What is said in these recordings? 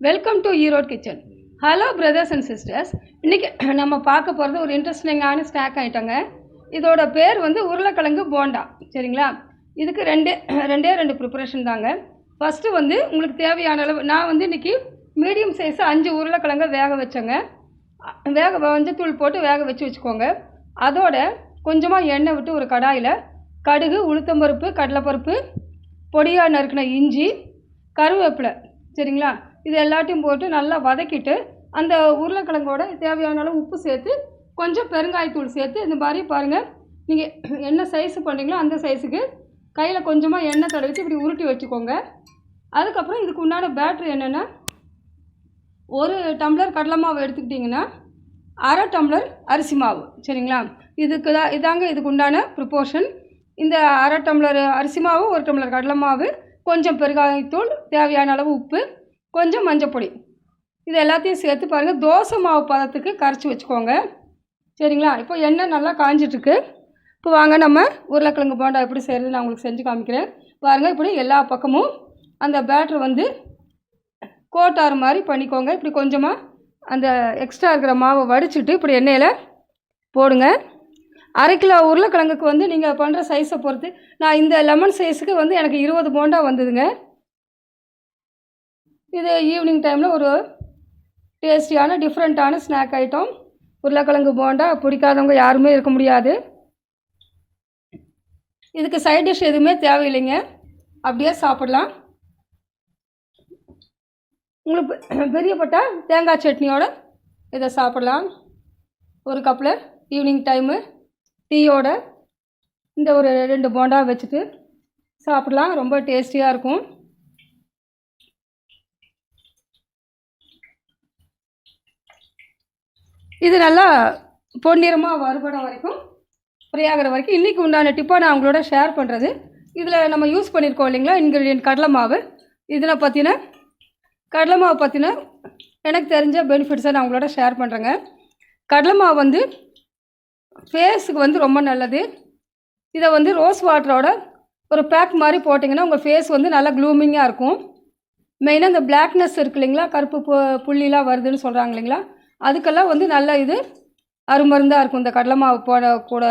Welcome to Erode kitchen. Hello brothers and sisters. இன்றைக்கி நம்ம பார்க்க போகிறது ஒரு இன்ட்ரெஸ்டிங்கான ஸ்நாக் ஐட்டங்க. இதோட பேர் வந்து உருளைக்கிழங்கு போண்டா. சரிங்களா? இதுக்கு ரெண்டு ப்ரிப்பரேஷன் தாங்க. ஃபஸ்ட்டு வந்து உங்களுக்கு தேவையான அளவு நான் வந்து இன்றைக்கி மீடியம் சைஸு 5 உருளைக்கிழங்கை வேக வச்சேங்க. மஞ்சத்தூள் போட்டு வேக வச்சுக்கோங்க. அதோட கொஞ்சமாக எண்ணெய் விட்டு ஒரு கடாயில் கடுகு, உளுத்தம்பருப்பு, கடலைப்பருப்பு, பொடியாக நறுக்கின இஞ்சி, கருவேப்பிலை, சரிங்களா, இது எல்லாத்தையும் போட்டு நல்லா வதக்கிட்டு அந்த உருளைக்கிழங்கோட தேவையான அளவு உப்பு சேர்த்து கொஞ்சம் பெருங்காயத்தூள் சேர்த்து இந்த மாதிரி பாருங்கள், நீங்கள் என்ன சைஸு பண்ணுறீங்களோ அந்த சைஸுக்கு கையில் கொஞ்சமாக எண்ணெய் தடவிட்டு இப்படி உருட்டி வச்சுக்கோங்க. அதுக்கப்புறம் இதுக்கு உண்டான பேட்ரு என்னென்னா, 1 டம்ளர் கடலை மாவு எடுத்துக்கிட்டிங்கன்னா 1/2 டம்ளர் அரிசி மாவு. சரிங்களா? இதாங்க இதுக்கு உண்டான ப்ரிப்போர்ஷன். இந்த 1/2 டம்ளர் அரிசி மாவு, 1 டம்ளர் கடலை மாவு, கொஞ்சம் பெருங்காயத்தூள், தேவையான அளவு உப்பு, கொஞ்சம் மஞ்சப்பொடி, இது எல்லாத்தையும் சேர்த்து பாருங்கள் தோசை மாவு பதத்துக்கு கரைச்சி வச்சுக்கோங்க. சரிங்களா? இப்போ எண்ணெய் நல்லா காஞ்சிட்ருக்கு. இப்போ வாங்க நம்ம உருளைக்கிழங்கு போண்டா எப்படி செய்கிறது நான் உங்களுக்கு செஞ்சு காமிக்கிறேன். பாருங்கள், இப்படி எல்லா பக்கமும் அந்த பேட்டர் வந்து கோட்டாறு மாதிரி பண்ணிக்கோங்க. இப்படி கொஞ்சமாக அந்த எக்ஸ்ட்ரா இருக்கிற மாவை வடிச்சிட்டு இப்படி எண்ணெயில் போடுங்க. 1/2 கிலோ உருளைக்கிழங்குக்கு வந்து நீங்கள் பண்ணுற சைஸை பொறுத்து, நான் இந்த லெமன் சைஸுக்கு வந்து எனக்கு 20 போண்டா வந்ததுங்க. இது ஈவினிங் டைமில் ஒரு டேஸ்டியான டிஃப்ரெண்ட்டான ஸ்நாக் ஐட்டம். உருளைக்கிழங்கு போண்டா பிடிக்காதவங்க யாருமே இருக்க முடியாது. இதுக்கு சைட் டிஷ் எதுவுமே தேவையில்லைங்க, அப்படியே சாப்பிடலாம். உங்களுக்கு பெரியப்பட்ட தேங்காய் சட்னியோடு இதை சாப்பிடலாம். ஒரு கப்பில் ஈவினிங் டைமு டீயோட இந்த ஒரு 2 போண்டா வச்சுட்டு சாப்பிடலாம். ரொம்ப டேஸ்டியாக இருக்கும். இது நல்லா பொன்னிறமாக வறுபட வரைக்கும், ஃப்ரை ஆகிற வரைக்கும் இன்றைக்கி உண்டான டிப்பை நான் உங்களோட ஷேர் பண்ணுறது. இதில் நம்ம யூஸ் பண்ணியிருக்கோம் இல்லைங்களா இன்க்ரீடியன்ட் கடலை மாவு. இதில் பற்றின கடலை மாவு பற்றின எனக்கு தெரிஞ்ச பெனிஃபிட்ஸை நான் உங்களோட ஷேர் பண்ணுறேங்க. கடலை மாவு வந்து ஃபேஸுக்கு வந்து ரொம்ப நல்லது. இதை வந்து ரோஸ் வாட்டரோட ஒரு பேக் மாதிரி போட்டிங்கன்னா உங்கள் ஃபேஸ் வந்து நல்லா க்ளூமிங்காக இருக்கும். மெயினாக இந்த பிளாக்னஸ் இருக்குது இல்லைங்களா, கருப்பு புள்ளிலாம் வருதுன்னு சொல்கிறாங்க இல்லைங்களா, அதுக்கெல்லாம் வந்து நல்ல இது அருமருந்தாக இருக்கும் இந்த கடலை மாவு கூட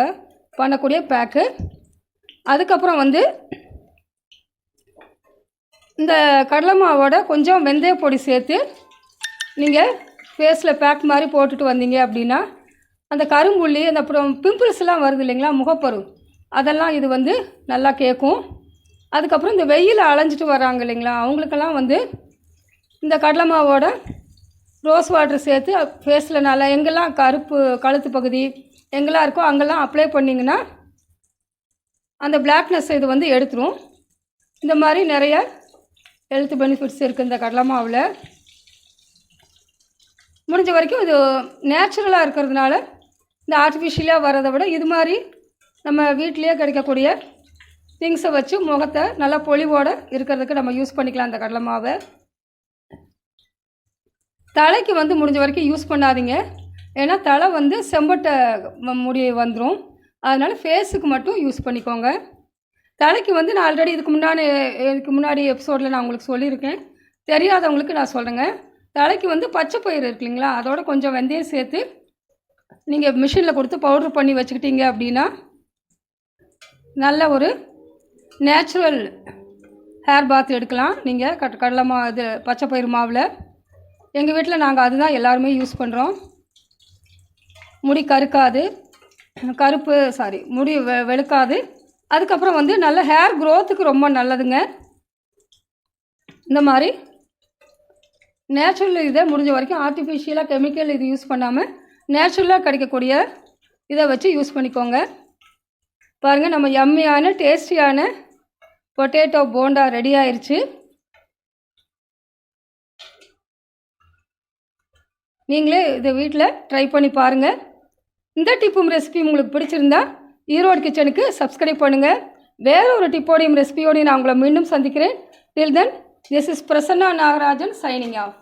பண்ணக்கூடிய பேக்கு. அதுக்கப்புறம் வந்து இந்த கடலை மாவோட கொஞ்சம் வெந்தய பொடி சேர்த்து நீங்கள் ஃபேஸில் பேக் மாதிரி போட்டுட்டு வந்தீங்க அப்படின்னா அந்த கரும்புள்ளி, அந்த அப்புறம் பிம்பிள்ஸ்லாம் வருது இல்லைங்களா முகப்பரு, அதெல்லாம் இது வந்து நல்லா கேட்கும். அதுக்கப்புறம் இந்த வெயில் அலைஞ்சிட்டு வராங்க இல்லைங்களா, அவங்களுக்கெல்லாம் வந்து இந்த கடலை மாவோட ரோஸ் வாட்டர் சேர்த்து ஃபேஸில் நல்லா எங்கெல்லாம் கருப்பு கழுத்து பகுதி எங்கெல்லாம் இருக்கோ அங்கெல்லாம் அப்ளை பண்ணிங்கன்னா அந்த பிளாக்னஸ் இது வந்து எடுத்துரும். இந்த மாதிரி நிறைய ஹெல்த் பெனிஃபிட்ஸ் இருக்குது இந்த கடலை மாவில். முடிஞ்ச வரைக்கும் இது நேச்சுரலாக இருக்கிறதுனால இந்த ஆர்டிஃபிஷியலாக வர்றதை விட இது மாதிரி நம்ம வீட்டிலையே கிடைக்கக்கூடிய திங்ஸை வச்சு முகத்தை நல்லா பொலிவோடு இருக்கிறதுக்கு நம்ம யூஸ் பண்ணிக்கலாம் இந்த கடலை மாவை. தலைக்கு வந்து முடிஞ்ச வரைக்கும் யூஸ் பண்ணாதீங்க, ஏன்னா தலை வந்து செம்பட்டை முடி வந்துடும். அதனால் ஃபேஸுக்கு மட்டும் யூஸ் பண்ணிக்கோங்க. தலைக்கு வந்து நான் ஆல்ரெடி இதுக்கு முன்னாடி எபிசோடில் நான் உங்களுக்கு சொல்லியிருக்கேன். தெரியாதவங்களுக்கு நான் சொல்கிறேங்க. தலைக்கு வந்து பச்சை பயிறு இருக்கு இல்லைங்களா, அதோட கொஞ்சம் வெந்தயம் சேர்த்து நீங்கள் மிஷினில் கொடுத்து பவுட்ரு பண்ணி வச்சுக்கிட்டீங்க அப்படின்னா நல்ல ஒரு நேச்சுரல் ஹேர் பாத் எடுக்கலாம் நீங்கள் கடலை இது பச்சை பயிறு மாவில். எங்கள் வீட்டில் நாங்கள் அதுதான் எல்லாருமே யூஸ் பண்ணுறோம். முடி கருக்காது, முடி வெளுக்காது. அதுக்கப்புறம் வந்து நல்ல ஹேர் க்ரோத்துக்கு ரொம்ப நல்லதுங்க. இந்த மாதிரி நேச்சுரல் இதை முடிஞ்ச வரைக்கும் ஆர்டிஃபிஷியலாக கெமிக்கல் இது யூஸ் பண்ணாமல் நேச்சுரலாக கிடைக்கக்கூடிய இதை வச்சு யூஸ் பண்ணிக்கோங்க. பாருங்கள், நம்ம யம்மியான டேஸ்டியான பொட்டேட்டோ போண்டா ரெடி ஆயிடுச்சு. நீங்களே இதை வீட்டில் ட்ரை பண்ணி பாருங்கள். இந்த டிப்பும் ரெசிபியும் உங்களுக்கு பிடிச்சிருந்தா ஈரோடு கிச்சனுக்கு சப்ஸ்கிரைப் பண்ணுங்கள். வேறு ஒரு டிப்போடையும் ரெசிபியோடையும் நான் உங்களை மீண்டும் சந்திக்கிறேன். Till then, this is Prasanna Nagarajan signing of.